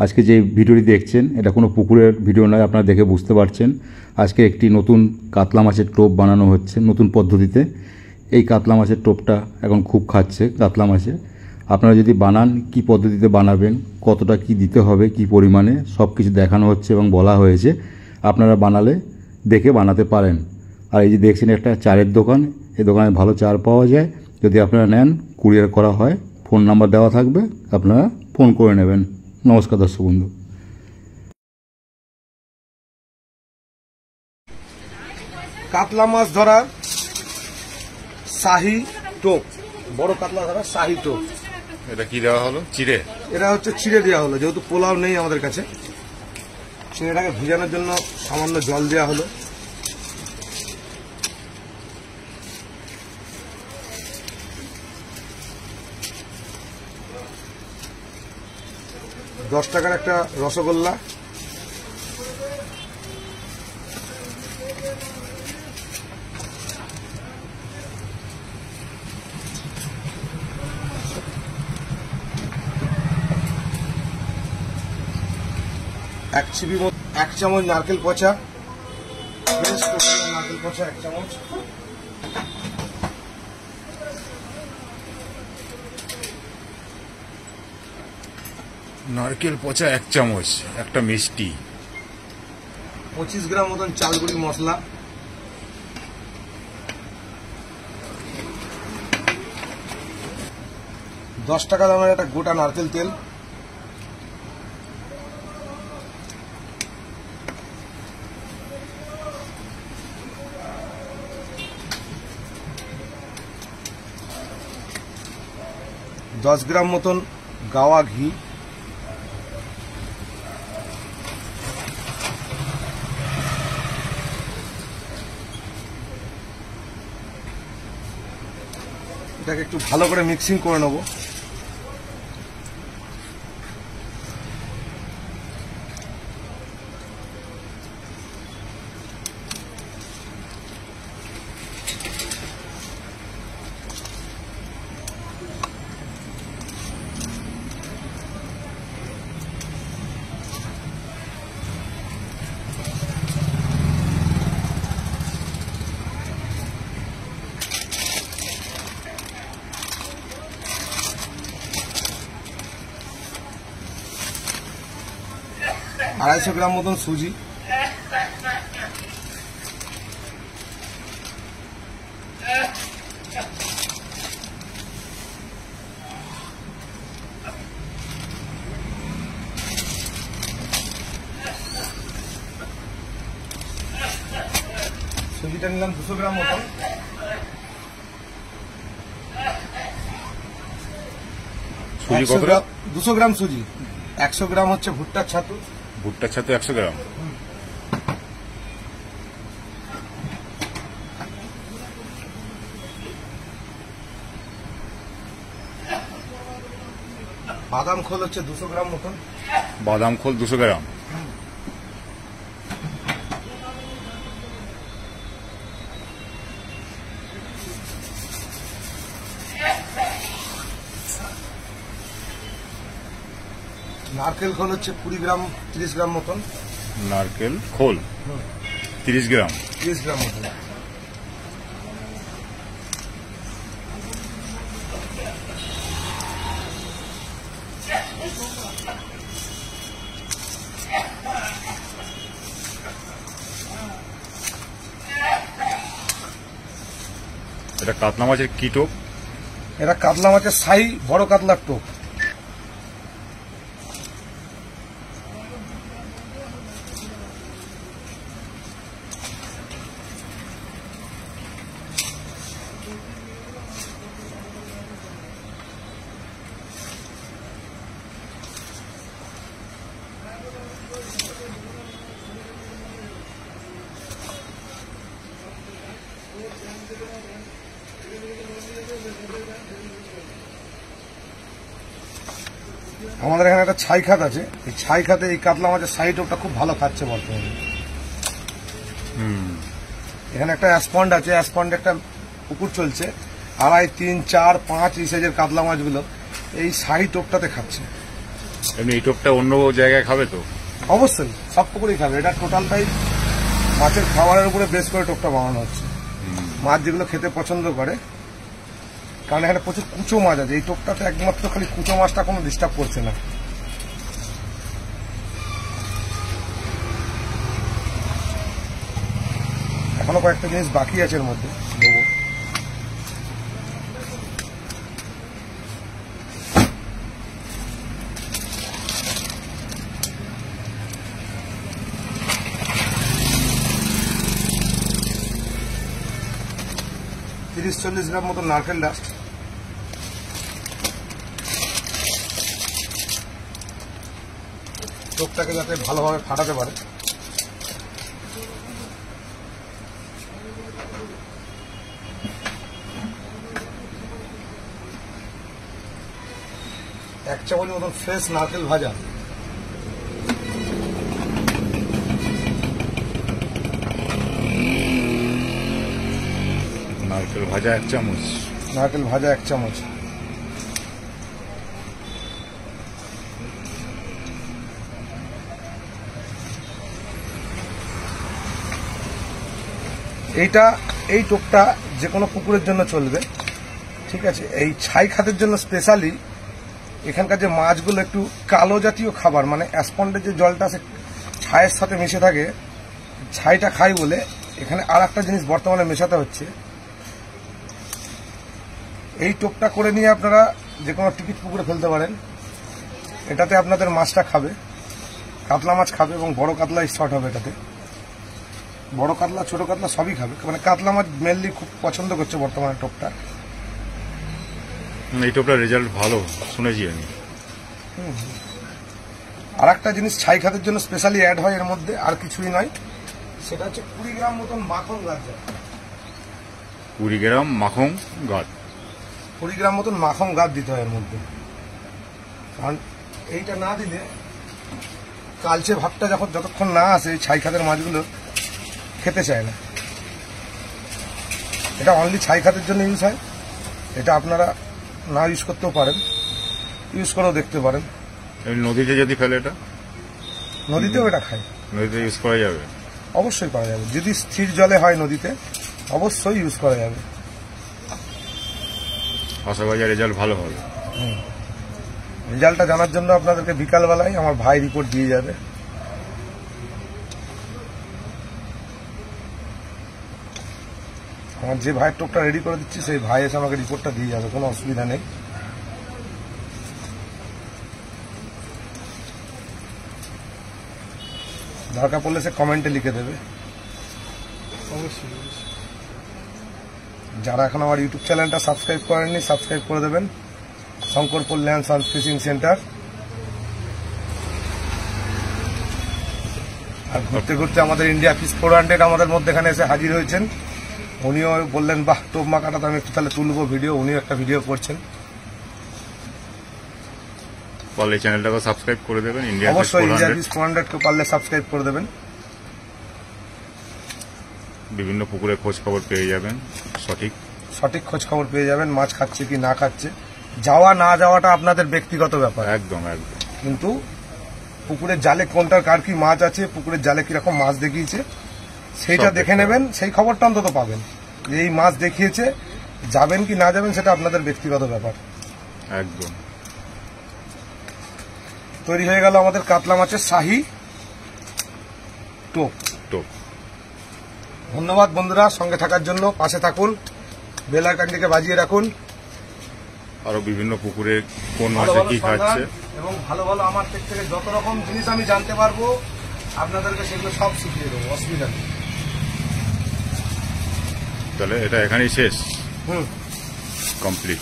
আজকে যে ভিডিওটি দেখছেন এটা কোনো পুকুরের ভিডিও নয়, আপনারা দেখে বুঝতে পারছেন। আজকে একটি নতুন কাতলা মাছের টোপ বানানো হচ্ছে নতুন পদ্ধতিতে। এই কাতলা মাছের টোপটা এখন খুব খাচ্ছে কাতলা মাছে। আপনারা যদি বানান কি পদ্ধতিতে বানাবেন, কতটা কি দিতে হবে, কি পরিমাণে, সব কিছু দেখানো হচ্ছে এবং বলা হয়েছে। আপনারা বানালে দেখে বানাতে পারেন। আর এই যে দেখছেন একটা চায়ের দোকান, এই দোকানে ভালো চার পাওয়া যায়। যদি আপনারা নেন কুরিয়ার করা হয়, ফোন নাম্বার দেওয়া থাকবে, আপনারা ফোন করে নেবেন। নমস্কার দর্শক বন্ধু। কাতলা মাছ ধরার শাহী টোপ, বড় কাতলা ধরার শাহী টোপ। এটা কি দেওয়া হলো? চিড়ে? এটা হচ্ছে চিড়ে দেওয়া হলো, যেহেতু পোলাও নেই আমাদের কাছে। চিড়েটাকে ভিজানোর জন্য সামান্য জল দেওয়া হলো। দশ টাকার একটা রসগোল্লা, এক চিপি মতো, এক চামচ নারকেল পচা, ফ্রেশ নারকেল পচা 1 চামচ, নারকেল পচা 1 চামচ, একটা মিষ্টি, 25 গ্রাম মতন চালগুড়ি মশলা, $10 দামের একটা গোটা নারকেল তেল, $10 গ্রাম মতন গাওয়া ঘি, এটাকে একটু ভালো করে মিক্সিং করে নেব। $250 গ্রাম মতন সুজি, সুজিটা নিলাম 200 গ্রাম মতন, সুজি কত গ্রাম? 200 গ্রাম সুজি, 100 গ্রাম হচ্ছে ভুট্টার ছাতু, ভুট্টার ছাতু 100 গ্রাম, বাদাম খোল হচ্ছে 200 গ্রাম মতন, বাদাম খোল 200 গ্রাম, নারকেল খোল হচ্ছে 20 গ্রাম 30 গ্রাম মতন, নারকেল খোল 30 গ্রাম, 30 গ্রাম মতন, এটা কাতলা মাছের কি টোপ? এটা কাতলা মাছের শাহী বড় কাতলার টোপ। আমাদের এখানে একটা ছাই খাত আছে, এই ছাই খাতে এই কাতলা মাছের শাহী টোপটা খুব ভালো খাচ্ছে বর্তমানে। এখানে একটা অ্যাসপন্ড আছে, অ্যাসপন্ড একটা পুকুর চলছে, 2.5, 3, 4, 5 এই সাইজের কাতলা মাছগুলো এই শাহী টোপটাতে খাচ্ছে। এমনি এই টোপটা অন্য জায়গায় খাবে তো? অবশ্যই সব পুকুরেই খাবে। এটা টোটালটাই মাছের খাবারের উপরে বেস করে টোপটা বানানো হচ্ছে। মাছ যেগুলো খেতে পছন্দ করে, কারণ এখানে প্রচুর কুচো মাছ আছে। এই টোপটাতে একমাত্র খালি কুচো মাছটা কোনো ডিস্টার্ব করছে না। এখনো কয়েকটা জিনিস বাকি আছে এর মধ্যে, দেবো। তিরিশ 40 গ্রাম মতো নারকেল ডাস্ট, টোপটাকে যাতে ভালোভাবে ফাটাতে পারে। এক চামচ মতন ফ্রেশ নারকেল ভাজা, নারকেল ভাজা 1 চামচ। নারকেল ভাজা 1 চামচ। এই টোপটা যে কোনো পুকুরের জন্য চলবে, ঠিক আছে। এই ছাই খাতের জন্য স্পেশালি এখানকার যে মাছগুলো একটু কালো জাতীয় খাবার, মানে অ্যাসপন্ডের যে জলটা আছে ছাইয়ের সাথে মিশে থাকে, ছাইটা খাই বলে এখানে আর একটা জিনিস বর্তমানে মেশাতে হচ্ছে। এই টোপটা করে নিয়ে আপনারা যে কোনো টিকিট পুকুরে ফেলতে পারেন। এটাতে আপনাদের মাছটা খাবে, কাতলা মাছ খাবে, এবং বড় কাতলা শর্ট হবে এটাতে। বড় কাতলা ছোট কাতলা সবই খাবে, মানে কাতলা মাছ মেনলি খুব পছন্দ করছে বর্তমানে টোপটা। এই টোপটার রেজাল্ট ভালো শুনেছি আমি। আর একটা জিনিস ছাই খাতের জন্য স্পেশালি অ্যাড হয় এর মধ্যে, আর কিছুই নয়, সেটা হচ্ছে 20 গ্রাম মতন মাখন গাছ। 20 গ্রাম মাখন গাছ, 20 গ্রাম মতন মাখন গাছ দিতে হয় এর মধ্যে। কারণ এইটা না দিলে কালচে ভাবটা যতক্ষণ না আসে ছাই খাতের মাছগুলো খেতে চায় না। এটা অনলি ছাই খাতের জন্য ইউজ হয়। এটা আপনারা না ইউজ করতেও পারেন, ইউজ করেও দেখতে পারেন। এমনি নদীতে যদি ফেলে এটা? নদীতেও এটা খায়, নদীতে ইউজ করা যাবে? অবশ্যই করা যাবে। যদি স্থির জলে হয় নদীতে, অবশ্যই ইউজ করা যাবে। আশা করি রেজাল্ট ভালো হবে। রেজাল্টটা জানার জন্য আপনাদেরকে বিকালবেলায় আমার ভাই রিপোর্ট দিয়ে যাবে। আমার যে ভাইয়ের টোপটা রেডি করে দিচ্ছি সেই ভাই এসে আমাকে রিপোর্টটা দিয়ে যাবে, কোনো অসুবিধা নেই। দরকার পড়লে সে কমেন্টে লিখে দেবে। যারা এখন আমার ইউটিউব চ্যানেলটা সাবস্ক্রাইব করেননি, সাবস্ক্রাইব করে দেবেন। Shankarpur land and fishing centre. আর ঘুরতে ঘুরতে আমাদের ইন্ডিয়া ফিশ 400 আমাদের মধ্যে এখানে এসে হাজির হয়েছেন। উনিও বললেন, বাহ, টোপ মাখাটা তো আমি একটু তাহলে তুলবো ভিডিও। উনিও একটা ভিডিও করছেন। পারলে চ্যানেলটাকে সাবস্ক্রাইব করে দেবেন। অবশ্যই ইন্ডিয়া ফিশ 400 কে পারলে সাবস্ক্রাইব করে দেবেন। বিভিন্ন পুকুরে খোঁজ খবর পেয়ে যাবেন, সঠিক খোঁজ খবর পেয়ে যাবেন, মাছ খাচ্ছে কি না খাচ্ছে। যাওয়া না যাওয়াটা আপনাদের ব্যক্তিগত ব্যাপার। একদম একদম। কিন্তু পুকুরের জালে কোনটার কার কি মাছ আছে, পুকুরের জালে কিরকম মাছ দেখিয়েছে, সেইটা দেখে নেবেন। সেই খবরটা অন্তত পাবেন যে এই মাছ দেখিয়েছে। যাবেন কি না যাবেন সেটা আপনাদের ব্যক্তিগত ব্যাপার। একদম। তৈরি হয়ে গেল আমাদের কাতলা মাছের শাহী টোপ। ধন্যবাদ বন্ধুরা, সঙ্গে থাকার জন্য। পাশে থাকুন, বেল আইকনটিকে বাজিয়ে রাখুন। আরো বিভিন্ন পুকুরে কোন মাছে কি খাচ্ছে এবং ভালো ভালো আমার থেকে যত রকম জিনিস আমি জানতে পারবো আপনাদেরকে সেগুলো সব শিখিয়ে দেবো, অসুবিধা নেই। তাহলে এটা এখানেই শেষ, হুম, কমপ্লিট।